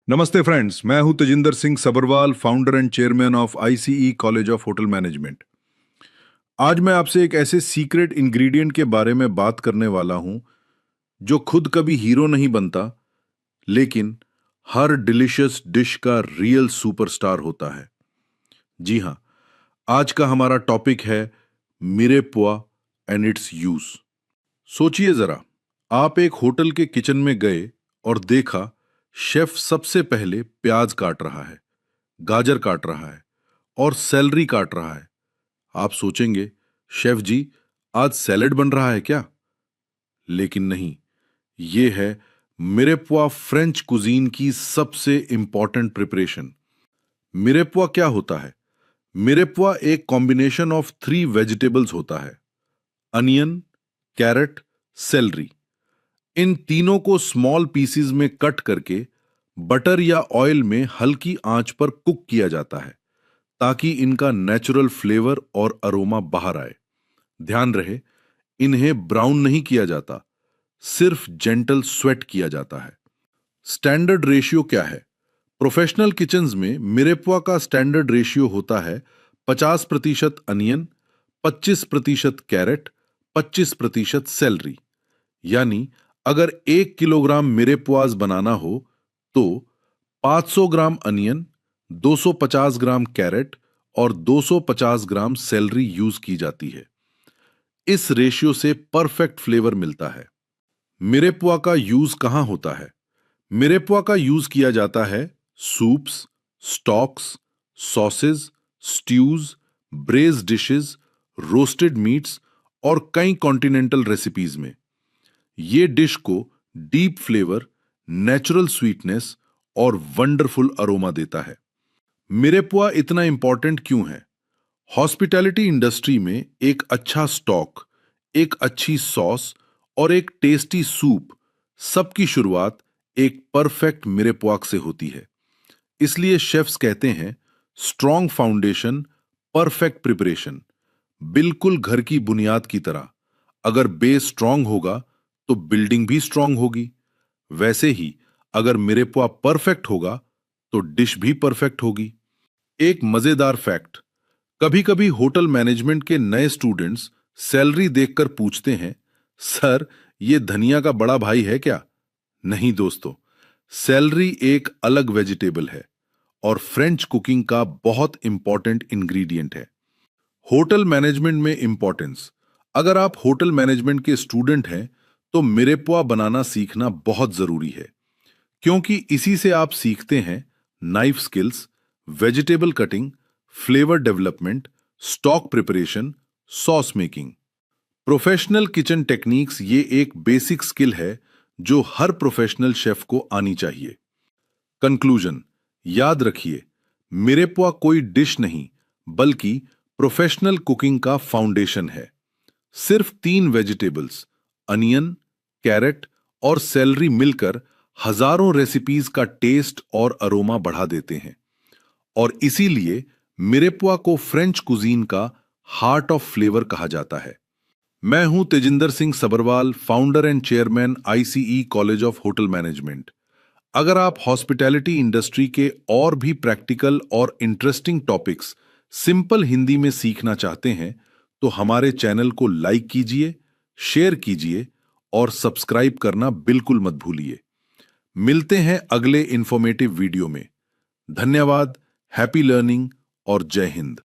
नमस्ते फ्रेंड्स, मैं हूं Tejinder Singh Sabharwal, founder and chairman of ICE college of hotel management. आज मैं आपसे एक ऐसे सीक्रेट इंग्रेडिएंट के बारे में बात करने वाला हूं जो खुद कभी हीरो नहीं बनता, लेकिन हर डिलिशियस डिश का रियल सुपरस्टार होता है। जी हां, आज का हमारा टॉपिक है मिरेपुआ एंड इट्स यूज। सोचिए जरा, आप एक होटल के किचन में गए और देखा शेफ सबसे पहले प्याज काट रहा है, गाजर काट रहा है और सेलरी काट रहा है। आप सोचेंगे, शेफ जी, आज सैलेड बन रहा है क्या? लेकिन नहीं, ये है मिरेपुआ फ्रेंच कुजीन की सबसे इंपॉर्टेंट प्रिपरेशन। मिरेपुआ क्या होता है? मिरेपुआ एक कॉम्बिनेशन ऑफ 3 वेजिटेबल्स होता है: अनियन, कैरेट, सेलरी। इन तीनों को स्मॉल पीसीज में कट करके बटर या ऑयल में हल्की आंच पर कुक किया जाता है ताकि इनका नेचुरल फ्लेवर और अरोमा बाहर आए। ध्यान रहे, इन्हें ब्राउन नहीं किया जाता, सिर्फ जेंटल स्वेट किया जाता है। स्टैंडर्ड रेशियो क्या है? प्रोफेशनल किचन्स में मिरेपुआ का स्टैंडर्ड रेशियो होता है 50% अनियन, 25% कैरेट, 25% सेलरी। यानी अगर 1 किलोग्राम मिरेपुआज बनाना हो तो 500 ग्राम अनियन, 250 ग्राम कैरेट और 250 ग्राम सेलरी यूज की जाती है। इस रेशियो से परफेक्ट फ्लेवर मिलता है। मिरेपुआ का यूज कहां होता है? मिरेपुआ का यूज किया जाता है soups, stocks, sausages, stews, braise dishes, roasted meats और कई कॉन्टिनेंटल रेसिपीज में। ये डिश को डीप फ्लेवर, नेचुरल स्वीटनेस और वंडरफुल अरोमा देता है। मिरेपुआ इतना इंपॉर्टेंट क्यों है? हॉस्पिटैलिटी इंडस्ट्री में एक अच्छा स्टॉक, एक अच्छी सॉस और एक टेस्टी सूप, सबकी शुरुआत एक परफेक्ट मिरेपुआ से होती है। इसलिए शेफ्स कहते हैं, स्ट्रॉन्ग फाउंडेशन, परफेक्ट प्रिपरेशन। बिल्कुल घर की बुनियाद की तरह। अगर बेस स्ट्रांग होगा तो बिल्डिंग भी स्ट्रांग होगी। वैसे ही अगर मिरेपुआ परफेक्ट होगा तो डिश भी परफेक्ट होगी। एक मजेदार फैक्ट, कभी कभी होटल मैनेजमेंट के नए स्टूडेंट्स सैलरी देखकर पूछते हैं, सर, ये धनिया का बड़ा भाई है क्या? नहीं दोस्तों, सैलरी एक अलग वेजिटेबल है और फ्रेंच कुकिंग का बहुत इंपॉर्टेंट इंग्रेडिएंट है। होटल मैनेजमेंट में इंपॉर्टेंस। अगर आप होटल मैनेजमेंट के स्टूडेंट हैं तो मिरेपुआ बनाना सीखना बहुत जरूरी है, क्योंकि इसी से आप सीखते हैं knife skills, vegetable cutting, flavour development, stock preparation, sauce making. Professional kitchen techniques ये एक बेसिक स्किल है जो हर प्रोफेशनल शेफ को आनी चाहिए। कंक्लूजन, याद रखिए, मिरेपुआ कोई डिश नहीं बल्कि प्रोफेशनल कुकिंग का फाउंडेशन है। सिर्फ 3 वेजिटेबल्स, अनियन, कैरेट और सेलरी मिलकर हजारों रेसिपीज का टेस्ट और अरोमा बढ़ा देते हैं और इसीलिए मिरेपुआ को फ्रेंच कुजीन का हार्ट ऑफ फ्लेवर कहा जाता है। मैं हूं Tejinder Singh Sabharwal, founder and chairman ICE college of hotel management. अगर आप हॉस्पिटैलिटी इंडस्ट्री के और भी प्रैक्टिकल और इंटरेस्टिंग टॉपिक्स सिंपल हिंदी में सीखना चाहते हैं तो हमारे चैनल को लाइक कीजिए, शेयर कीजिए और सब्सक्राइब करना बिल्कुल मत भूलिए। मिलते हैं अगले इंफॉर्मेटिव वीडियो में। धन्यवाद, हैप्पी लर्निंग और जय हिंद।